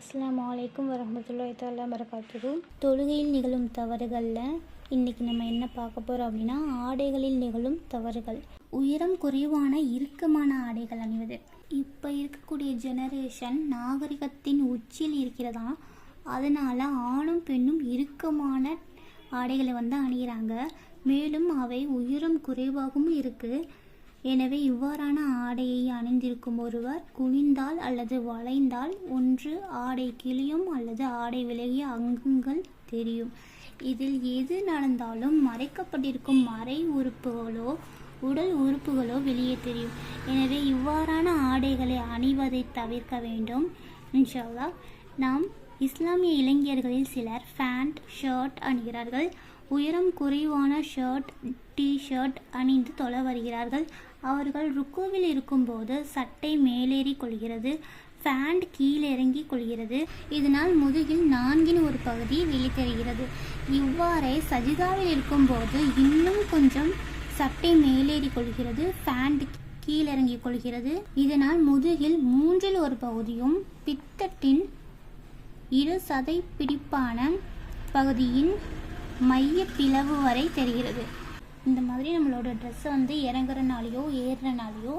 அஸ்ஸலாமு அலைக்கும் வரஹ்மத்துல்லாஹி தஆலா பரகாத்துஹு. தொழுகையில் நிகழும் தவறுகளில் இன்றைக்கி நம்ம என்ன பார்க்க போகிறோம் அப்படின்னா, ஆடைகளில் நிகழும் தவறுகள். உயரம் குறைவான இறுக்கமான ஆடைகள் அணிவது. இப்போ இருக்கக்கூடிய ஜெனரேஷன் நாகரிகத்தின் உச்சியில் இருக்கிறதா, அதனால் ஆணும் பெண்ணும் இறுக்கமான ஆடைகளை அணிகிறாங்க. மேலும் அவை உயரம் குறைவாகவும் இருக்குது. எனவே இவ்வாறான ஆடையை அணிந்திருக்கும் ஒருவர் குனிந்தால் அல்லது வளைந்தால் ஒன்று ஆடை கிழியும் அல்லது ஆடை விலகிய அங்கங்கள் தெரியும். இதில் எது நடந்தாலும் மறைக்கப்பட்டிருக்கும் மறை உறுப்புகளோ உடல் உறுப்புகளோ வெளியே தெரியும். எனவே இவ்வாறான ஆடைகளை அணிவதை தவிர்க்க வேண்டும். இன்ஷா அல்லாஹ். நாம் இஸ்லாமிய இளைஞர்களில் சிலர் பேண்ட் ஷர்ட் அணிகிறார்கள். உயரம் குறைவான ஷர்ட் டி-ஷர்ட் அணிந்து தொழ வருகிறார்கள். அவர்கள் ருக்குவில் இருக்கும்போது சட்டை மேலேறி கொள்கிறது, பேண்ட் கீழிறங்கி கொள்கிறது. இதனால் முதுகில் நான்கின் ஒரு பகுதி வெளித்தருகிறது. இவ்வாறே சஜிதாவில் இருக்கும்போது இன்னும் கொஞ்சம் சட்டை மேலேறி கொள்கிறது, பேண்ட் கீழிறங்கி கொள்கிறது. இதனால் முதுகில் மூன்றில் ஒரு பகுதியும் பித்தட்டின் இரு சதை பிடிப்பான பகுதியின் மைய பிளவு வரை தெரிகிறது. இந்த மாதிரி நம்மளோட ட்ரெஸ்ஸை இறங்குறனாலையோ ஏறுறனாலையோ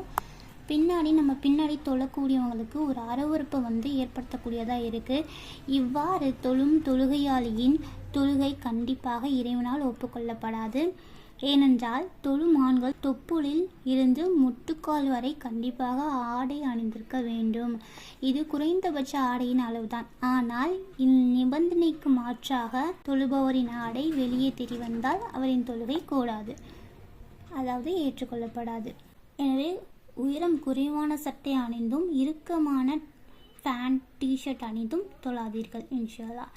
நம்ம பின்னாடி தொழக்கூடியவங்களுக்கு ஒரு அருவருப்பை ஏற்படுத்தக்கூடியதாக இருக்குது. இவ்வாறு தொழும் தொழுகையாளியின் தொழுகை கண்டிப்பாக இறைவனால் ஒப்புக்கொள்ளப்படாது. ஏனென்றால் தொழும் ஆண்கள் தொப்புளில் இருந்து முட்டுக்கால் வரை கண்டிப்பாக ஆடை அணிந்திருக்க வேண்டும். இது குறைந்தபட்ச ஆடையின் அளவுதான். ஆனால் இந்நிபந்தனைக்கு மாற்றாக தொழுபவரின் ஆடை வெளியே தெரிவந்தால் அவரின் தொழுகை கூடாது, அதாவது ஏற்றுக்கொள்ளப்படாது. எனவே உயரம் குறைவான சட்டை அணிந்தும் இறுக்கமான பேண்ட் டி-ஷர்ட் அணிந்தும் தொழாதீர்கள் இன்ஷா அல்லாஹ்.